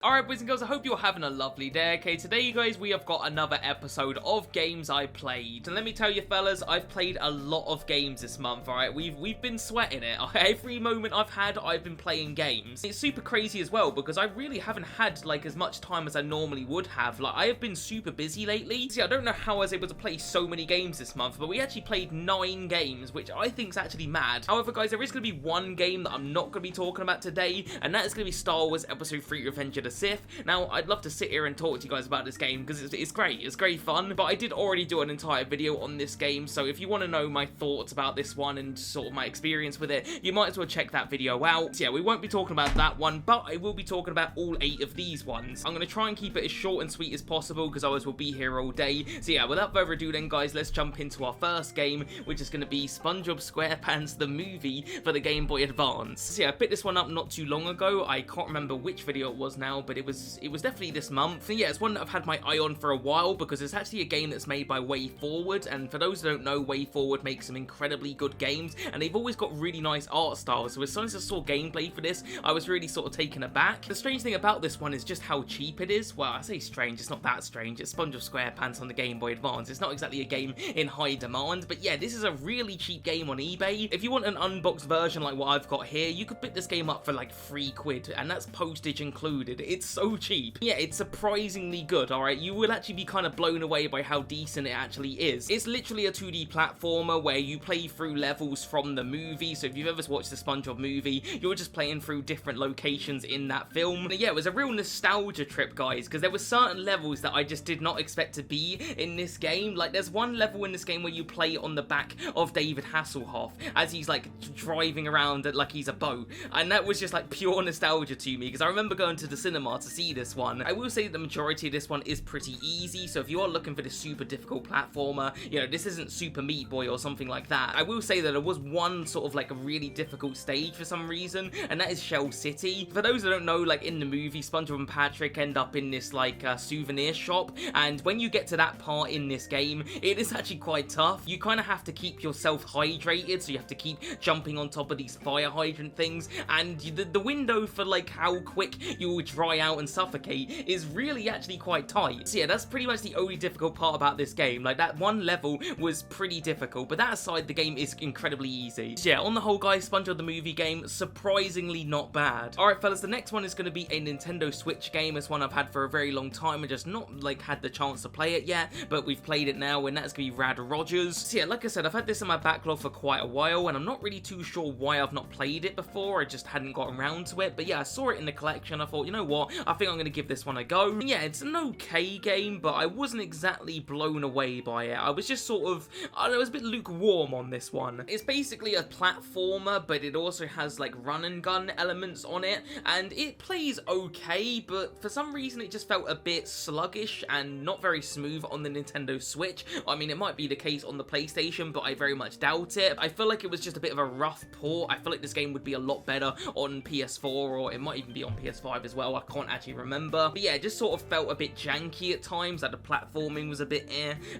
Alright boys and girls, I hope you're having a lovely day. Okay, today you guys, we have got another episode of games I played. And let me tell you fellas, I've played a lot of games this month, alright? We've been sweating it. Every moment I've had, I've been playing games. It's super crazy as well, because I really haven't had, like, as much time as I normally would have. Like, I have been super busy lately. See, I don't know how I was able to play so many games this month, but we actually played 9 games, which I think is actually mad. However, guys, there is going to be one game that I'm not going to be talking about today, and that is going to be Star Wars Episode 3 Revenge of the Sith. Now, I'd love to sit here and talk to you guys about this game because it's great. It's great fun, but I did already do an entire video on this game, so if you want to know my thoughts about this one and sort of my experience with it, you might as well check that video out. So yeah, we won't be talking about that one, but I will be talking about all 8 of these ones. I'm going to try and keep it as short and sweet as possible because otherwise we'll be here all day. So yeah, without further ado then, guys, let's jump into our first game, which is going to be SpongeBob SquarePants the movie for the Game Boy Advance. So yeah, I picked this one up not too long ago. I can't remember which video it was now, but it was definitely this month. And yeah, it's one that I've had my eye on for a while because it's actually a game that's made by WayForward, and for those who don't know, WayForward makes some incredibly good games, and they've always got really nice art styles, so as soon as I saw gameplay for this, I was really sort of taken aback. The strange thing about this one is just how cheap it is. Well, I say strange, it's not that strange. It's SpongeBob SquarePants on the Game Boy Advance. It's not exactly a game in high demand, but yeah, this is a really cheap game on eBay. If you want an unboxed version like what I've got here, you could pick this game up for like £3, and that's postage included. It's so cheap. Yeah, it's surprisingly good, alright? You will actually be kind of blown away by how decent it actually is. It's literally a 2D platformer where you play through levels from the movie, so if you've ever watched the SpongeBob movie, you're just playing through different locations in that film. And yeah, it was a real nostalgia trip, guys, because there were certain levels that I just did not expect to be in this game. Like, there's one level in this game where you play on the back of David Hasselhoff as he's, like, driving around like he's a boat, and that was just, like, pure nostalgia to me, because I remember going to the cinema to see this one. I will say that the majority of this one is pretty easy, so if you are looking for this super difficult platformer, you know, this isn't Super Meat Boy or something like that. I will say that there was one sort of like a really difficult stage for some reason, and that is Shell City. For those that don't know, like in the movie, SpongeBob and Patrick end up in this like souvenir shop, and when you get to that part in this game, it is actually quite tough. You kind of have to keep yourself hydrated, so you have to keep jumping on top of these fire hydrant things, and the window for like how quick you will dry out and suffocate is really actually quite tight. So yeah, that's pretty much the only difficult part about this game. Like, that one level was pretty difficult, but that aside, the game is incredibly easy. So yeah, on the whole, guys, SpongeBob the movie game, surprisingly not bad. Alright fellas, the next one is going to be a Nintendo Switch game. It's one I've had for a very long time and just not like had the chance to play it yet, but we've played it now, and that's going to be Rad Rodgers. So yeah, like I said, I've had this in my backlog for quite a while, and I'm not really too sure why I've not played it before. I just hadn't gotten around to it, but yeah, I saw it in the collection. I thought, you know what, I think I'm going to give this one a go. And yeah, it's an okay game, but I wasn't exactly blown away by it. I was just sort of, I don't know, I was a bit lukewarm on this one. It's basically a platformer, but it also has like run and gun elements on it, and it plays okay, but for some reason it just felt a bit sluggish and not very smooth on the Nintendo Switch. I mean, it might be the case on the PlayStation, but I very much doubt it. I feel like it was just a bit of a rough port. I feel like this game would be a lot better on PS4, or it might even be on PS5 as well. I can't actually remember. But yeah, it just sort of felt a bit janky at times. Like, the platforming was a bit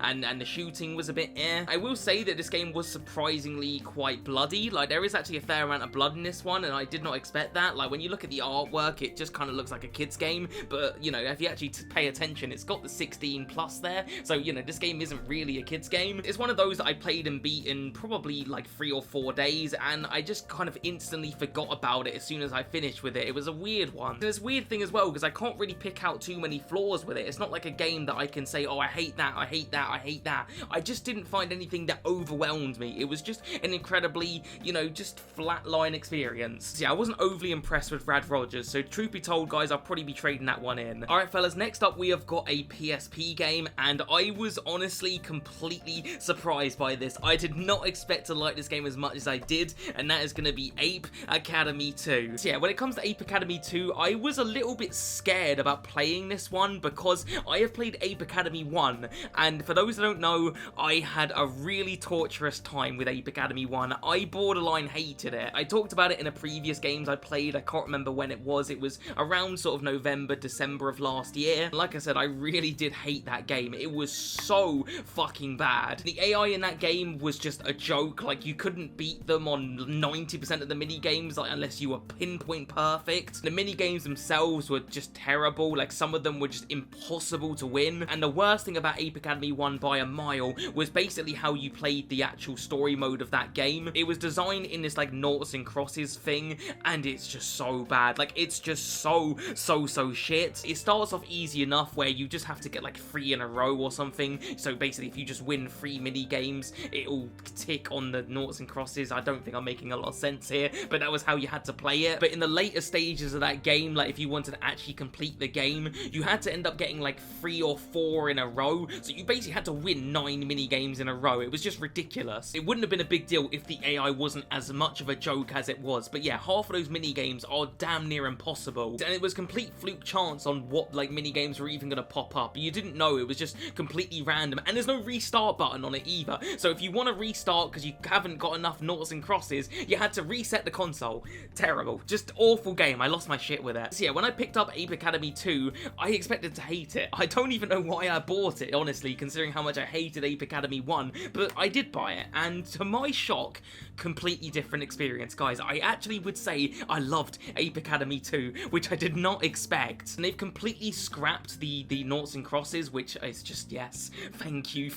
and the shooting was a bit I will say that this game was surprisingly quite bloody. Like, there is actually a fair amount of blood in this one, and I did not expect that. Like, when you look at the artwork, it just kind of looks like a kid's game, but, you know, if you actually pay attention, it's got the 16 plus there, so, you know, this game isn't really a kid's game. It's one of those that I played and beat in probably like 3 or 4 days, and I just kind of instantly forgot about it as soon as I finished with it. It was a weird one. And there's a weird thing as well, because I can't really pick out too many flaws with it. It's not like a game that I can say, oh, I hate that, I hate that, I hate that. I just didn't find anything that overwhelmed me. It was just an incredibly, you know, just flatline experience. So yeah, I wasn't overly impressed with Rad Rodgers, so truth be told, guys, I'll probably be trading that one in. Alright fellas, next up we have got a PSP game, and I was honestly completely surprised by this. I did not expect to like this game as much as I did, and that is going to be Ape Academy 2. So yeah, when it comes to Ape Academy 2, I was a little bit scared about playing this one because I have played Ape Academy 1, and for those that don't know, I had a really torturous time with Ape Academy 1. I borderline hated it. I talked about it in a previous games I played. I can't remember when it was. It was around sort of November, December of last year. Like I said, I really did hate that game. It was so fucking bad. The AI in that game was just a joke. Like, you couldn't beat them on 90% of the mini games, like, unless you were pinpoint perfect. The mini games themselves themselves were just terrible. Like, some of them were just impossible to win. And the worst thing about Ape Academy 1 by a mile was basically how you played the actual story mode of that game. It was designed in this like noughts and crosses thing, and it's just so bad. Like, it's just so shit. It starts off easy enough where you just have to get like 3 in a row or something. So basically, if you just win 3 mini games, it'll tick on the noughts and crosses. I don't think I'm making a lot of sense here, but that was how you had to play it. But in the later stages of that game, like if you wanted to actually complete the game, you had to end up getting like 3 or 4 in a row. So you basically had to win 9 mini games in a row. It was just ridiculous. It wouldn't have been a big deal if the AI wasn't as much of a joke as it was. But yeah, half of those mini games are damn near impossible. And it was complete fluke chance on what like mini games were even gonna pop up. You didn't know. It was just completely random. And there's no restart button on it either. So if you want to restart because you haven't got enough noughts and crosses, you had to reset the console. Terrible. Just awful game. I lost my shit with it. So yeah, when I picked up Ape Academy 2, I expected to hate it. I don't even know why I bought it, honestly, considering how much I hated Ape Academy 1, but I did buy it, and to my shock, completely different experience, guys. I actually would say I loved Ape Academy 2, which I did not expect. And they've completely scrapped the noughts and crosses, which is just, yes, thank you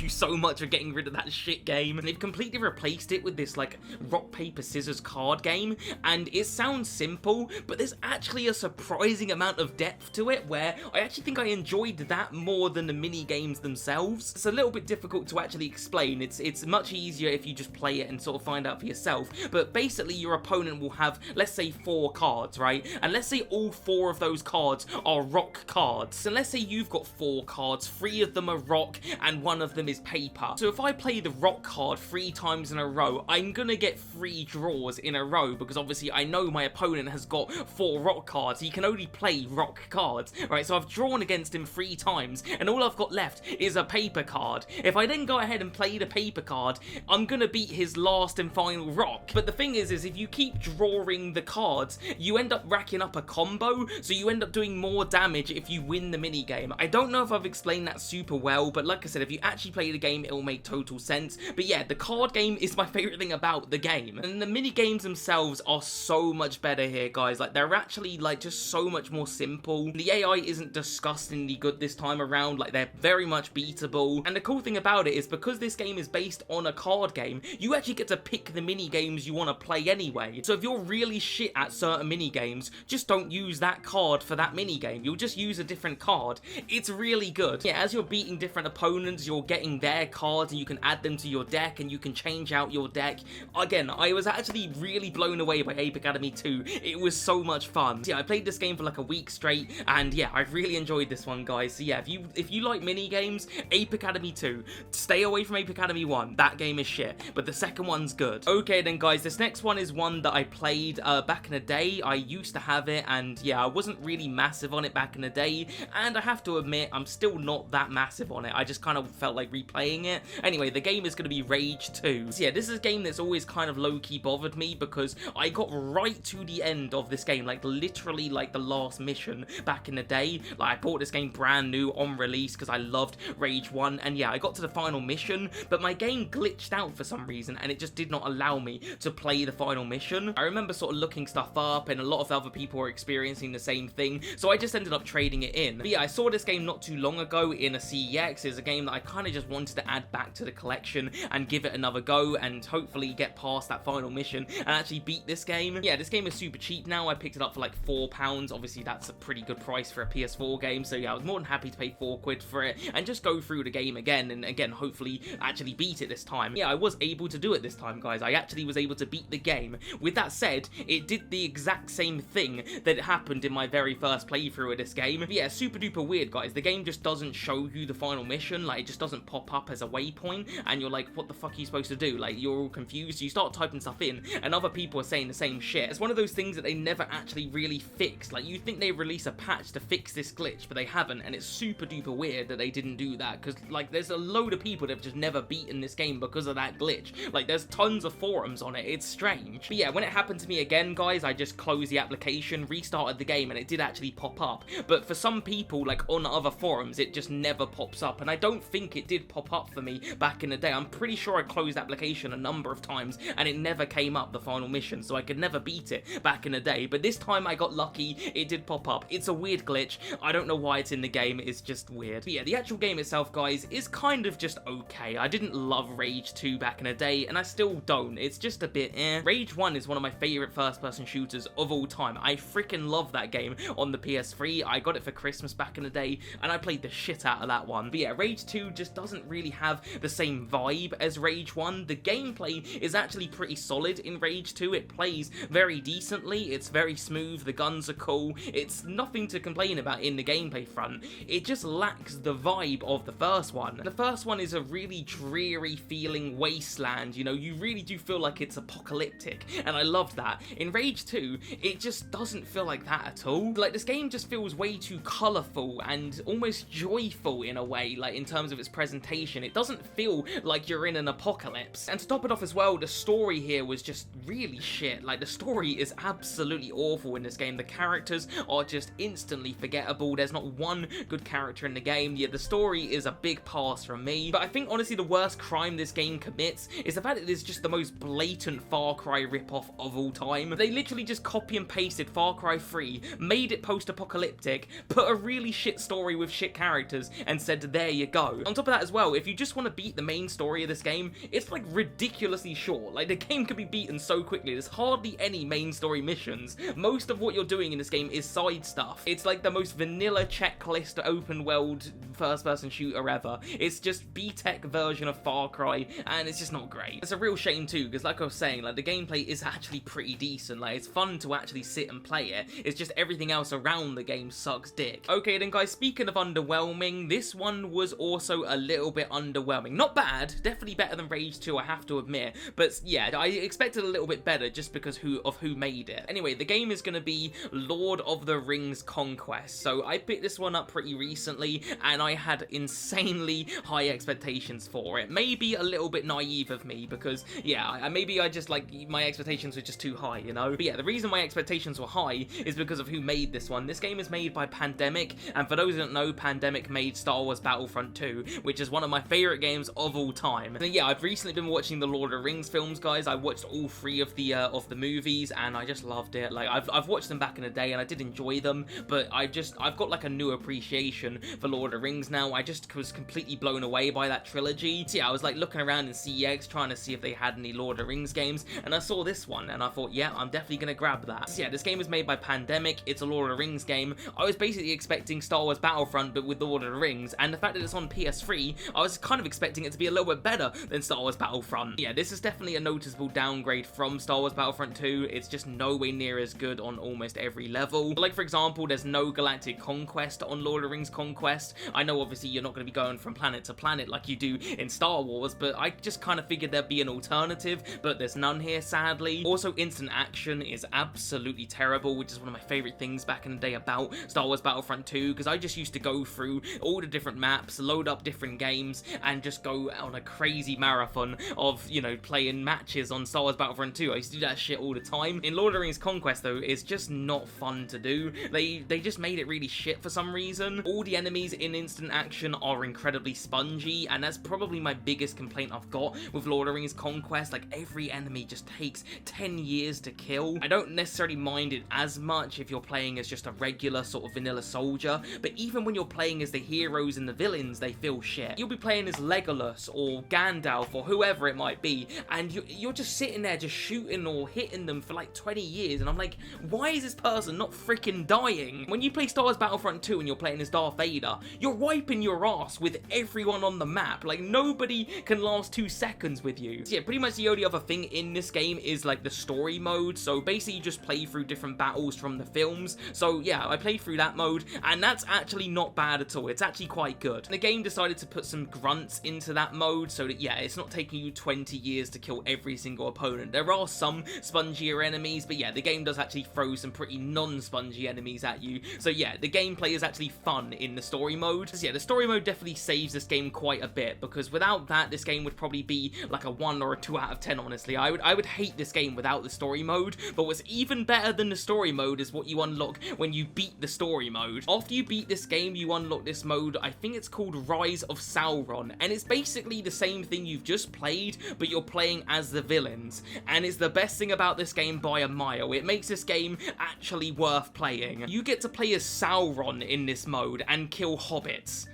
so much for getting rid of that shit game. And they've completely replaced it with this like rock, paper, scissors card game, and it sounds simple, but there's actually a surprising amount of depth to it, where I actually think I enjoyed that more than the mini games themselves. It's a little bit difficult to actually explain. It's much easier if you just play it and sort of find out for yourself. But basically, your opponent will have, let's say, 4 cards, right? And let's say all 4 of those cards are rock cards. And let's say you've got 4 cards, 3 of them are rock and 1 of them is paper. So if I play the rock card 3 times in a row, I'm gonna get 3 draws in a row, because obviously I know my opponent has got 4 rock cards. He can only play rock cards, right? So I've drawn against him 3 times, and all I've got left is a paper card. If I then go ahead and play the paper card, I'm gonna beat his last and final rock. But the thing is if you keep drawing the cards, you end up racking up a combo, so you end up doing more damage if you win the mini game. I don't know if I've explained that super well, but like I said, if you actually play the game, it'll make total sense. But yeah, the card game is my favorite thing about the game, and the mini games themselves are so much better here, guys. Like, they're actually like just so much more simple. The AI isn't disgustingly good this time around. Like, they're very much beatable. And the cool thing about it is, because this game is based on a card game, you actually get to pick the mini games you want to play anyway. So if you're really shit at certain mini games, just don't use that card for that mini game. You'll just use a different card. It's really good. Yeah, as you're beating different opponents, you're getting their cards and you can add them to your deck, and you can change out your deck. Again, I was actually really blown away by Ape Academy 2. It was so much fun. So yeah, I played this game for like a week straight, and yeah, I really enjoyed this one, guys. So yeah, if you like mini games, Ape Academy 2. Stay away from Ape Academy 1. That game is shit, but the second one's good. Okay then, guys, this next one is one that I played back in the day. I used to have it, and yeah, I wasn't really massive on it back in the day, and I have to admit, I'm still not that massive on it. I just kind of felt like replaying it. Anyway, the game is going to be Rage 2. So yeah, this is a game that's always kind of low-key bothered me, because I got right to the end of this game, like literally like the last mission back in the day. Like, I bought this game brand new on release because I loved Rage 1, and yeah, I got to the final mission, but my game glitched out for some reason, and it just did not allow me to play the final mission. I remember sort of looking stuff up, and a lot of other people were experiencing the same thing, so I just ended up trading it in. But yeah, I saw this game not too long ago in a CEX. It's a game that I kind of just wanted to add back to the collection and give it another go, and hopefully get past that final mission and actually beat this game. Yeah, this game is super cheap now. I picked it up for like £4. Obviously, that's a pretty good price for a PS4 game, so yeah, I was more than happy to pay £4 for it and just go through the game again, and again, hopefully actually beat it this time. Yeah, I was able to do it this time, guys. I actually was able to beat the game. With that said, it did the exact same thing that happened in my very first playthrough of this game. But yeah, super duper weird, guys. The game just doesn't show you the final mission. Like, it just doesn't pop up as a waypoint, and you're like, what the fuck are you supposed to do? Like, you're all confused. You start typing stuff in, and other people are saying the same shit. It's one of those things that they never actually really fixed. Like, you think they release a patch to fix this glitch, but they haven't, and it's super duper weird that they didn't do that, because like, there's a load of people that have just never beaten this game because of that glitch. Like, there's tons of forums on it. It's strange. But yeah, when it happened to me again, guys, I just closed the application, restarted the game, and it did actually pop up. But for some people, like on other forums, it just never pops up, and I don't think it did pop up for me back in the day. I'm pretty sure I closed the application a number of times, and it never came up, the final mission, so I could never beat it back in the day. But this time I got lucky, see it did pop up. It's a weird glitch. I don't know why it's in the game. It's just weird. But yeah, the actual game itself, guys, is kind of just okay. I didn't love Rage 2 back in the day, and I still don't. It's just a bit eh. Rage 1 is one of my favorite first-person shooters of all time. I freaking love that game on the PS3. I got it for Christmas back in the day, and I played the shit out of that one. But yeah, Rage 2 just doesn't really have the same vibe as Rage 1. The gameplay is actually pretty solid in Rage 2. It plays very decently. It's very smooth. The guns are cool. It's nothing to complain about in the gameplay front. It just lacks the vibe of the first one. The first one is a really dreary feeling wasteland, you know, you really do feel like it's apocalyptic, and I loved that. In Rage 2, it just doesn't feel like that at all. Like, this game just feels way too colourful and almost joyful in a way, like in terms of its presentation. It doesn't feel like you're in an apocalypse. And to top it off as well, the story here was just really shit. Like, the story is absolutely awful in this game. The characters are just instantly forgettable. There's not one good character in the game. Yeah, the story is a big pass from me. But I think, honestly, the worst crime this game commits is the fact that it is just the most blatant Far Cry ripoff of all time. They literally just copy and pasted Far Cry 3, made it post-apocalyptic, put a really shit story with shit characters, and said, there you go. On top of that as well, if you just want to beat the main story of this game, it's like ridiculously short. Like, the game can be beaten so quickly. There's hardly any main story missions. Most of what you're doing in this game is side stuff. It's like the most vanilla checklist open world first-person shooter ever. It's just B-Tech version of Far Cry, and it's just not great. It's a real shame too, because like I was saying, like, the gameplay is actually pretty decent. Like, it's fun to actually sit and play it. It's just everything else around the game sucks dick. Okay then, guys, speaking of underwhelming, this one was also a little bit underwhelming. Not bad, definitely better than Rage 2, I have to admit, but yeah, I expected a little bit better just because of who made it. Anyway, the game is going to be Lord of the Rings Conquest. So I picked this one up pretty recently, and I had insanely high expectations for it. Maybe a little bit naive of me, because yeah, maybe I just, like, my expectations were just too high, you know? But yeah, the reason my expectations were high is because of who made this one. This game is made by Pandemic, and for those who don't know, Pandemic made Star Wars Battlefront 2, which is one of my favorite games of all time. And yeah, I've recently been watching the Lord of the Rings films, guys. I watched all 3 of the movies, and I just loved it. Like, I've watched them back in the day, and I did enjoy them, but I've got like a new appreciation for Lord of the Rings now. I just was completely blown away by that trilogy. So yeah, I was like looking around in CEX trying to see if they had any Lord of the Rings games, and I saw this one, and I thought, yeah, I'm definitely gonna grab that. So yeah, this game is made by Pandemic. It's a Lord of the Rings game. I was basically expecting Star Wars Battlefront, but with Lord of the Rings, and the fact that it's on PS3, I was kind of expecting it to be a little bit better than Star Wars Battlefront. Yeah, this is definitely a noticeable downgrade from Star Wars Battlefront 2. It's just nowhere near as good on almost every level. Like, for example, there's no galactic conquest on Lord of the Rings Conquest. I know obviously you're not going to be going from planet to planet like you do in Star Wars, but I just kind of figured there'd be an alternative, but there's none here, sadly. Also, instant action is absolutely terrible, which is one of my favorite things back in the day about Star Wars Battlefront 2, because I just used to go through all the different maps, load up different games, and just go on a crazy marathon of, you know, playing matches on Star Wars Battlefront 2. I used to do that shit all the time. In Lord of the Rings Conquest, though, it's just not fun to do. They just made it really shit for some reason. All the enemies in instant action are incredibly spongy, and that's probably my biggest complaint I've got with Lord of the Rings Conquest. Like, every enemy just takes 10 years to kill. I don't necessarily mind it as much if you're playing as just a regular sort of vanilla soldier, but even when you're playing as the heroes and the villains, they feel shit. You'll be playing as Legolas or Gandalf or whoever it might be, and you're just sitting there just shooting or hitting them for like 20 years, and I'm like, why is this person not freaking dying? When you play Star Wars Battlefront 2 and you're playing as Darth Vader, you're wiping your ass with everyone on the map. Like, nobody can last 2 seconds with you. So yeah, pretty much the only other thing in this game is like the story mode. So basically you just play through different battles from the films. So yeah, I played through that mode, and that's actually not bad at all. It's actually quite good. The game decided to put some grunts into that mode so that, yeah, it's not taking you 20 years to kill every single opponent. There are some spongier enemies, but yeah, the game does actually throw some pretty non-spongy enemies at you. So yeah, the gameplay is actually fun in the story mode. So yeah, the story mode definitely saves this game quite a bit, because without that, this game would probably be like a 1 or a 2 out of 10, honestly. I would hate this game without the story mode, but what's even better than the story mode is what you unlock when you beat the story mode. After you beat this game, you unlock this mode, I think it's called Rise of Sauron, and it's basically the same thing you've just played, but you're playing as the villains, and it's the best thing about this game by a mile. It makes this game actually actually worth playing. You get to play as Sauron in this mode and kill hobbits.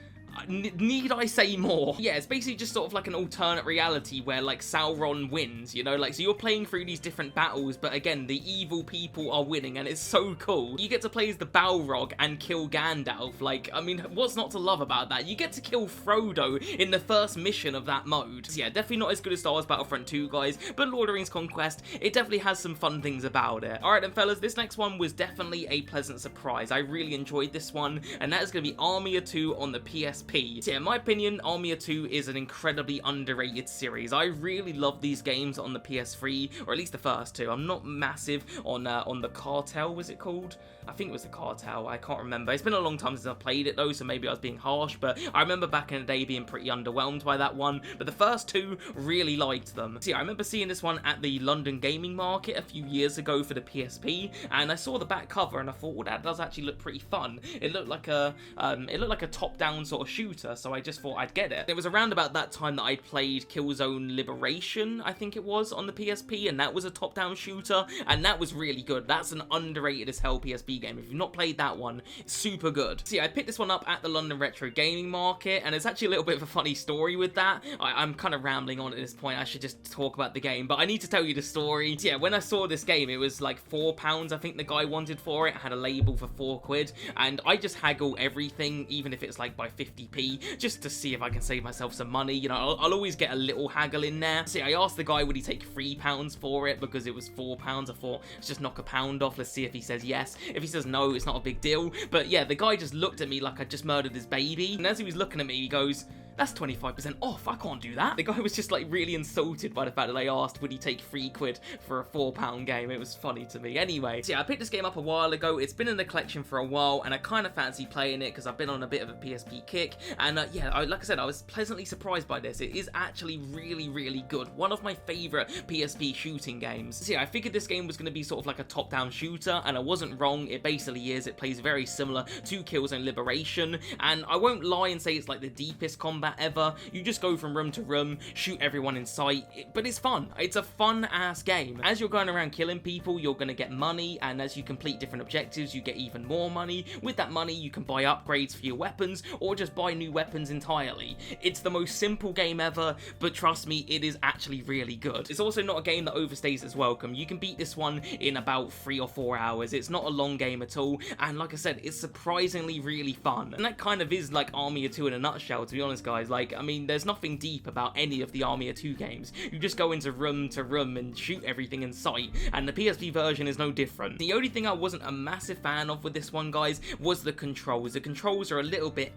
Need I say more? Yeah, it's basically just sort of like an alternate reality where like Sauron wins, you know, like so you're playing through these different battles, but again the evil people are winning and it's so cool. You get to play as the Balrog and kill Gandalf. Like, I mean, what's not to love about that? You get to kill Frodo in the first mission of that mode. So yeah, definitely not as good as Star Wars Battlefront 2, guys, but Lord of the Rings Conquest, it definitely has some fun things about it. Alright then fellas, this next one was definitely a pleasant surprise. I really enjoyed this one, and that is going to be Army of 2 on the PSP. So yeah, in my opinion, Army of 2 is an incredibly underrated series. I really love these games on the PS3, or at least the first two. I'm not massive on the Cartel, was it called? I think it was the Cartel, I can't remember. It's been a long time since I played it though, so maybe I was being harsh, but I remember back in the day being pretty underwhelmed by that one, but the first two, really liked them. So yeah, I remember seeing this one at the London gaming market a few years ago for the PSP, and I saw the back cover and I thought, well, that does actually look pretty fun. It looked like a top-down sort of shooter, so I just thought I'd get it. It was around about that time that I played Killzone Liberation, I think it was, on the PSP, and that was a top-down shooter, and that was really good. That's an underrated as hell PSP game. If you've not played that one, it's super good. So yeah, I picked this one up at the London Retro Gaming Market, and it's actually a little bit of a funny story with that. I'm kind of rambling on at this point. I should just talk about the game, but I need to tell you the story. So yeah, when I saw this game, it was like £4, I think the guy wanted for it. It had a label for £4, and I just haggle everything, even if it's like by 50p, just to see if I can save myself some money. You know, I'll always get a little haggle in there. So yeah, I asked the guy, would he take £3 for it, because it was £4. I thought, let's just knock £1 off. Let's see if he says yes. If he says no, it's not a big deal. But yeah, the guy just looked at me like I just murdered his baby. And as he was looking at me, he goes, that's 25% off, I can't do that. The guy was just like really insulted by the fact that I asked would he take £3 for a £4 game. It was funny to me. Anyway, so yeah, I picked this game up a while ago. It's been in the collection for a while, and I kind of fancy playing it because I've been on a bit of a PSP kick. And yeah, like I said, I was pleasantly surprised by this. It is actually really, really good. One of my favourite PSP shooting games. So yeah, I figured this game was going to be sort of like a top-down shooter, and I wasn't wrong. It basically is. It plays very similar to Killzone Liberation, and I won't lie and say it's like the deepest combat ever. You just go from room to room, shoot everyone in sight, but it's fun. It's a fun-ass game. As you're going around killing people, you're going to get money, and as you complete different objectives, you get even more money. With that money, you can buy upgrades for your weapons, or just buy new weapons entirely. It's the most simple game ever, but trust me, it is actually really good. It's also not a game that overstays its welcome. You can beat this one in about 3 or 4 hours. It's not a long game at all, and like I said, it's surprisingly really fun. And that kind of is like Army of 2 in a nutshell, to be honest, guys. Like, I mean, there's nothing deep about any of the Army of 2 games. You just go into room to room and shoot everything in sight, and the PSP version is no different. The only thing I wasn't a massive fan of with this one, guys, was the controls. The controls are a little bit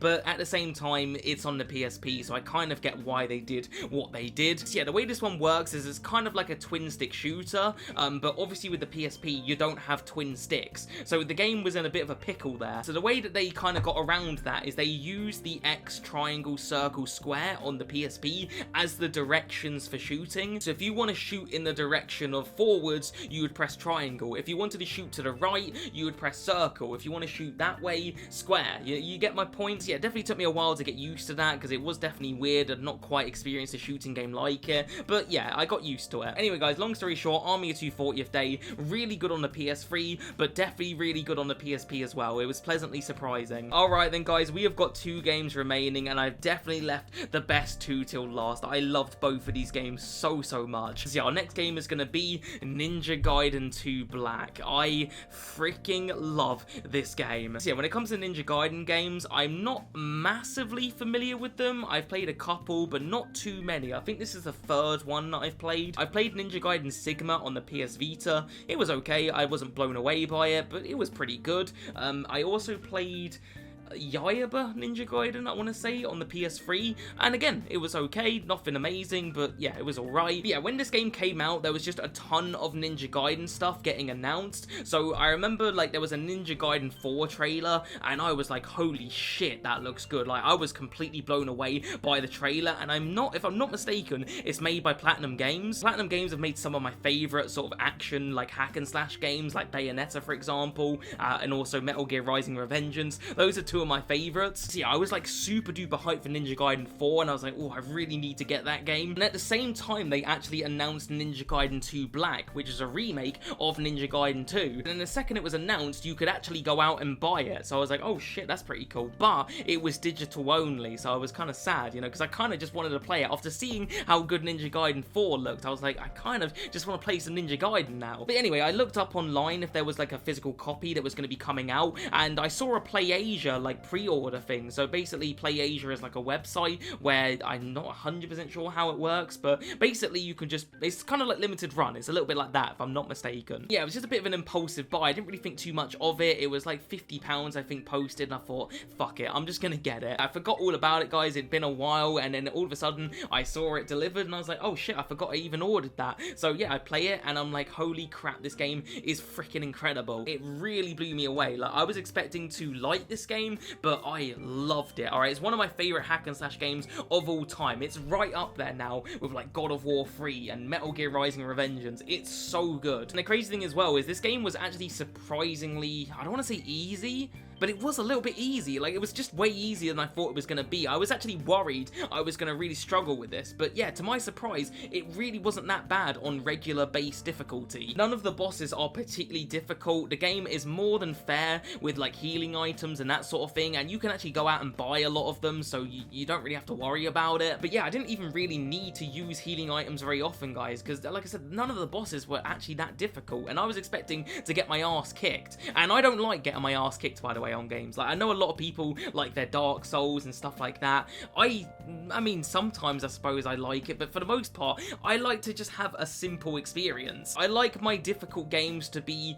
but at the same time, it's on the PSP, so I kind of get why they did what they did. So yeah, the way this one works is it's kind of like a twin-stick shooter, but obviously with the PSP, you don't have twin sticks. So the game was in a bit of a pickle there. So the way that they kind of got around that is they used the X, triangle, circle, square on the PSP as the directions for shooting. So if you want to shoot in the direction of forwards, you would press triangle. If you wanted to shoot to the right, you would press circle. If you want to shoot that way, square. You get my points? Yeah, it definitely took me a while to get used to that because it was definitely weird. I'd not quite experienced a shooting game like it, but yeah, I got used to it. Anyway, guys, long story short, Army of 2 40th Day, really good on the PS3, but definitely really good on the PSP as well. It was pleasantly surprising. Alright then, guys, we have got 2 games remaining, and I've definitely left the best 2 till last. I loved both of these games so much. So yeah, our next game is going to be Ninja Gaiden 2 Black. I freaking love this game. So yeah, when it comes to Ninja Gaiden games, I'm not massively familiar with them. I've played a couple, but not too many. I think this is the 3rd one that I've played. I played Ninja Gaiden Sigma on the PS Vita. It was okay. I wasn't blown away by it, but it was pretty good. I also played Yaiba Ninja Gaiden, I want to say, on the PS3, and again, it was okay, nothing amazing, but yeah, it was alright. But yeah, when this game came out, there was just a ton of Ninja Gaiden stuff getting announced, so I remember, like, there was a Ninja Gaiden 4 trailer, and I was like, holy shit, that looks good. Like, I was completely blown away by the trailer, and if I'm not mistaken, it's made by Platinum Games. Platinum Games have made some of my favourite sort of action, like, hack and slash games, like Bayonetta, for example, and also Metal Gear Rising: Revengeance. Those are 2 two of my favorites. So yeah, I was like super duper hyped for Ninja Gaiden 4, and I was like, oh, I really need to get that game. And at the same time, they actually announced Ninja Gaiden 2 Black, which is a remake of Ninja Gaiden 2. And then the second it was announced, you could actually go out and buy it. So I was like, oh shit, that's pretty cool. But it was digital only, so I was kind of sad, you know, because I kind of just wanted to play it. After seeing how good Ninja Gaiden 4 looked, I was like, I kind of just want to play some Ninja Gaiden now. But anyway, I looked up online if there was like a physical copy that was going to be coming out, and I saw a PlayAsia like pre-order thing. So basically, PlayAsia is like a website where I'm not 100% sure how it works, but basically you can just, it's kind of like limited run. It's a little bit like that, if I'm not mistaken. Yeah, it was just a bit of an impulsive buy. I didn't really think too much of it. It was like £50, I think, posted, and I thought, fuck it, I'm just gonna get it. I forgot all about it, guys. It'd been a while, and then all of a sudden I saw it delivered, and I was like, oh shit, I forgot I even ordered that. So yeah, I play it, and I'm like, holy crap, this game is freaking incredible. It really blew me away. Like, I was expecting to like this game, but I loved it. All right, it's one of my favorite hack and slash games of all time. It's right up there now with like God of War 3 and Metal Gear Rising: Revengeance. It's so good. And the crazy thing as well is this game was actually surprisingly, I don't want to say easy, but it was a little bit easy. Like, it was just way easier than I thought it was going to be. I was actually worried I was going to really struggle with this, but yeah, to my surprise, it really wasn't that bad on regular base difficulty. None of the bosses are particularly difficult. The game is more than fair with like healing items and that sort of thing, and you can actually go out and buy a lot of them, so you don't really have to worry about it. But yeah, I didn't even really need to use healing items very often, guys, because like I said, none of the bosses were actually that difficult, and I was expecting to get my ass kicked. And I don't like getting my ass kicked, by the way, on games. Like, I know a lot of people like their Dark Souls and stuff like that. I mean, sometimes I suppose I like it, but for the most part, I like to just have a simple experience. I like my difficult games to be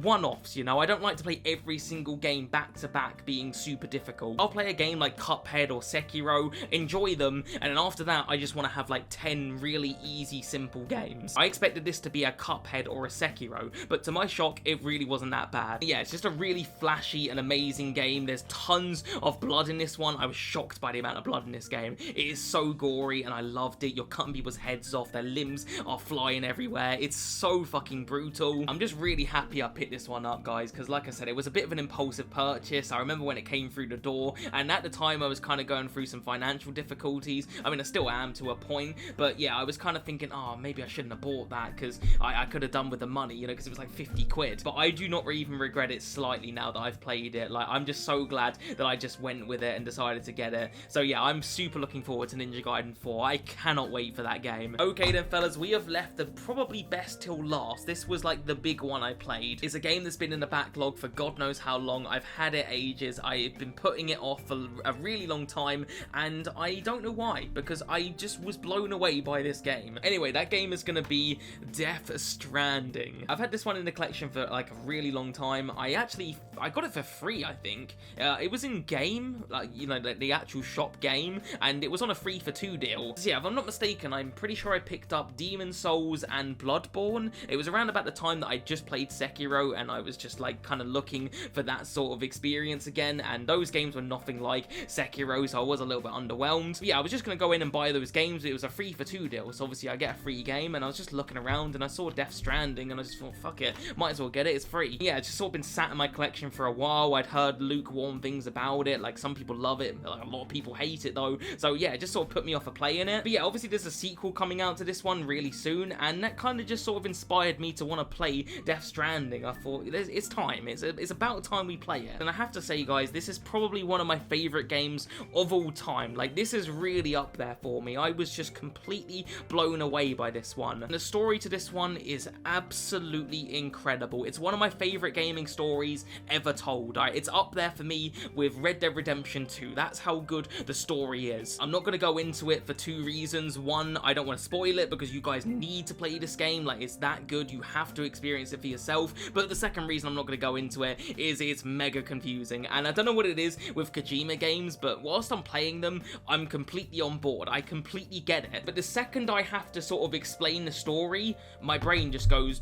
one-offs, you know? I don't like to play every single game back-to-back being super difficult. I'll play a game like Cuphead or Sekiro, enjoy them, and then after that, I just want to have like 10 really easy, simple games. I expected this to be a Cuphead or a Sekiro, but to my shock, it really wasn't that bad. Yeah, it's just a really flashy and amazing game. There's tons of blood in this one. I was shocked by the amount of blood in this game. It is so gory, and I loved it. You're cutting people's heads off, their limbs are flying everywhere. It's so fucking brutal. I'm just really happy I picked this one up, guys, because like I said, it was a bit of an impulsive purchase. I remember when it came through the door, and at the time I was kind of going through some financial difficulties. I mean, I still am to a point, but yeah, I was kind of thinking, oh, maybe I shouldn't have bought that, because I could have done with the money, you know, because it was like 50 quid. But I do not even regret it slightly now that I've played it. Like, I'm just so glad that I just went with it and decided to get it. So yeah, I'm super looking forward to Ninja Gaiden 4. I cannot wait for that game. Okay then, fellas, we have left the probably best till last. This was like the big one I played. It's a game that's been in the backlog for God knows how long. I've had it ages. I've been putting it off for a really long time, and I don't know why, because I just was blown away by this game. Anyway, that game is going to be Death Stranding. I've had this one in the collection for like a really long time. I got it for free, I think. It was in game, like, you know, the actual shop game, and it was on a 3 for 2 deal. So yeah, if I'm not mistaken, I'm pretty sure I picked up Demon Souls and Bloodborne. It was around about the time that I just played Sekiro, and I was just like kind of looking for that sort of experience again, and those games were nothing like Sekiro, so I was a little bit underwhelmed. But yeah, I was just gonna go in and buy those games. It was a 3 for 2 deal, so obviously I get a free game, and I was just looking around and I saw Death Stranding, and I just thought, fuck it, might as well get it, it's free. Yeah, it's just sort of been sat in my collection for a while. I'd heard lukewarm things about it, like some people love it, like a lot of people hate it though, so yeah, it just sort of put me off of playing it. But yeah, obviously there's a sequel coming out to this one really soon, and that kind of just sort of inspired me to want to play Death Stranding. I thought, it's time, it's about time we play it. And I have to say, guys, this is probably one of my favorite games of all time. Like, this is really up there for me. I was just completely blown away by this one. And the story to this one is absolutely incredible. It's one of my favorite gaming stories ever told. It's up there for me with Red Dead Redemption 2. That's how good the story is. I'm not going to go into it for 2 reasons. One, I don't want to spoil it because you guys need to play this game. Like, it's that good. You have to experience it for yourself. But the second reason I'm not going to go into it is it's mega confusing. And I don't know what it is with Kojima games, but whilst I'm playing them, I'm completely on board. I completely get it. But the second I have to sort of explain the story, my brain just goes,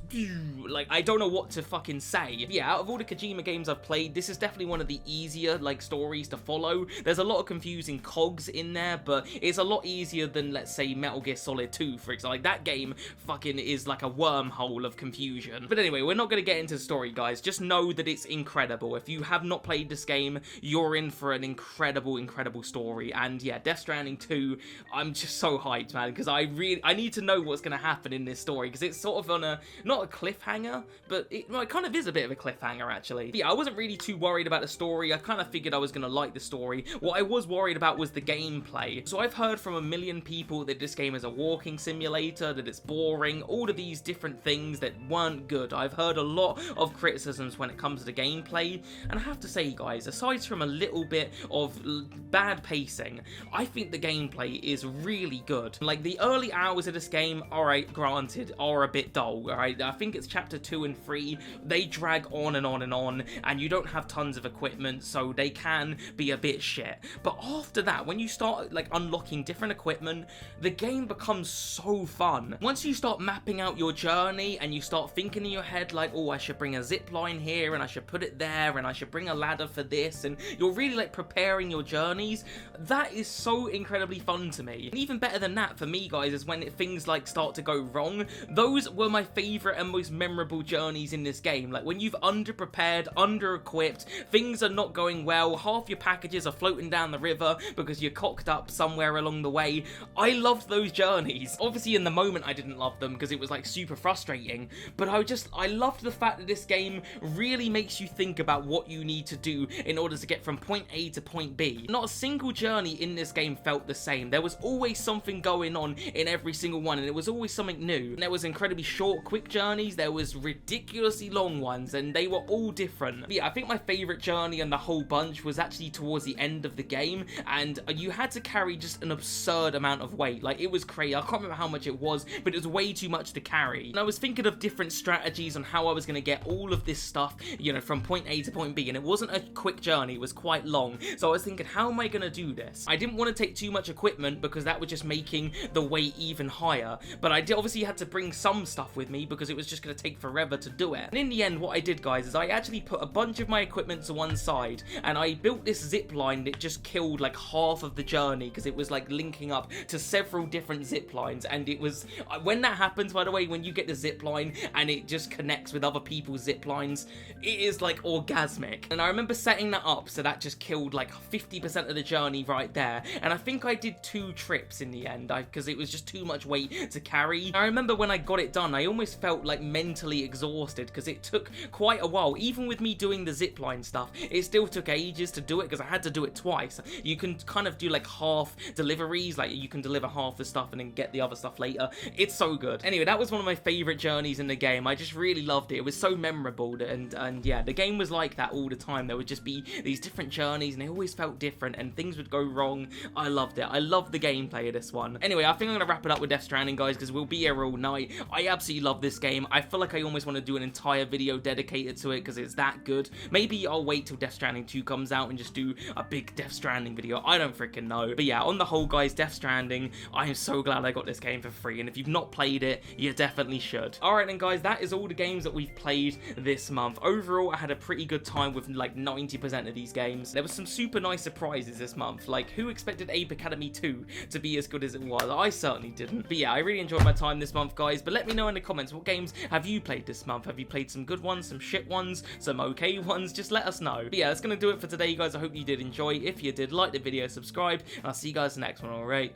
like, I don't know what to fucking say. Yeah, out of all the Kojima games I've played, this is definitely one of the easier, like, stories to follow. There's a lot of confusing cogs in there, but it's a lot easier than, let's say, Metal Gear Solid 2, for example. Like, that game fucking is like a wormhole of confusion. But anyway, we're not going to get into the story, guys. Just know that it's incredible. If you have not played this game, you're in for an incredible, incredible story. And yeah, Death Stranding 2, I'm just so hyped, man, because I need to know what's going to happen in this story, because it's sort of on a, not a cliffhanger, but it kind of is a bit of a cliffhanger, actually. But yeah, I wasn't really too worried about the story. I kind of figured I was going to like the story. What I was worried about was the gameplay. So I've heard from a million people that this game is a walking simulator, that it's boring, all of these different things that weren't good. I've heard a lot of criticisms when it comes to the gameplay, and I have to say, guys, aside from a little bit of bad pacing, I think the gameplay is really good. Like, the early hours of this game, alright, granted, are a bit dull, alright? I think it's chapter 2 and 3, they drag on and on and on, and you don't have tons of equipment, so they can be a bit shit. But after that, when you start, like, unlocking different equipment, the game becomes so fun. Once you start mapping out your journey, and you start thinking in your head, like, oh, I should bring a zip line here, and I should put it there, and I should bring a ladder for this, and you're really, like, preparing your journeys, that is so incredibly fun to me. And even better than that, for me, guys, is when things, like, start to go wrong. Those were my favourite and most memorable journeys in this game. Like, when you've underprepared, under-equipped, things are not going well, half your packages are floating down the river because you're cocked up somewhere along the way. I loved those journeys. Obviously, in the moment, I didn't love them because it was, like, super frustrating, but I loved the fact that this game really makes you think about what you need to do in order to get from point A to point B. Not a single journey in this game felt the same. There was always something going on in every single one, and it was always something new. And there was incredibly short, quick journeys, there was ridiculously long ones, and they were all different. But yeah, I think my favourite journey and the whole bunch was actually towards the end of the game, and you had to carry just an absurd amount of weight. Like, it was crazy. I can't remember how much it was, but it was way too much to carry. And I was thinking of different strategies on how I was going to get all of this stuff, you know, from point A to point B, and it wasn't a quick journey, it was quite long. So I was thinking, how am I going to do this? I didn't want to take too much equipment because that was just making the weight even higher, but I obviously had to bring some stuff with me because it was just going to take forever to do it. And in the end, what I did, guys, is I actually put a bunch of my equipment to one side, and I built this zip line that just killed like half of the journey because it was like linking up to several different zip lines. And it was, when that happens, by the way, when you get the zip line and it just connects with other people's zip lines, it is like orgasmic. And I remember setting that up so that just killed like 50% of the journey right there, and I think I did 2 trips in the end because it was just too much weight to carry. I remember when I got it done, I almost felt like mentally exhausted because it took quite a while. Even with me doing the zipline stuff, it still took ages to do it because I had to do it twice. You can kind of do like half deliveries, like you can deliver half the stuff and then get the other stuff later. It's so good. Anyway, that was one of my favorite journeys in the game. I just really loved it. It was so memorable, and yeah, the game was like that all the time. There would just be these different journeys and they always felt different and things would go wrong. I loved it. I loved the gameplay of this one. Anyway, I think I'm gonna wrap it up with Death Stranding, guys, because we'll be here all night. I absolutely love this game. I feel like I almost want to do an entire video dedicated to it because it's that good. Maybe I'll wait till Death Stranding 2 comes out and just do a big Death Stranding video. I don't freaking know. But yeah, on the whole, guys, Death Stranding, I am so glad I got this game for free, and if you've not played it, you definitely should. Alright then, guys, that is all the games that we've played this month. Overall, I had a pretty good time with like 90% of these games. There was some super nice surprises this month. Like, who expected Ape Academy 2 to be as good as it was? I certainly didn't. But yeah, I really enjoyed my time this month, guys. But let me know in the comments, what games have you played this month? Have you played some good ones, some shit ones, some okay ones? Just let us know. But yeah, that's gonna do it for today, guys. I hope you did enjoy. If you did, like the video, subscribe, and I'll see you guys in the next one. Alright,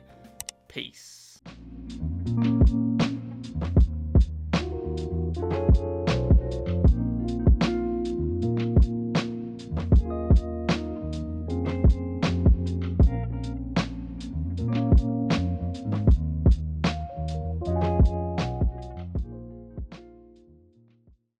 peace.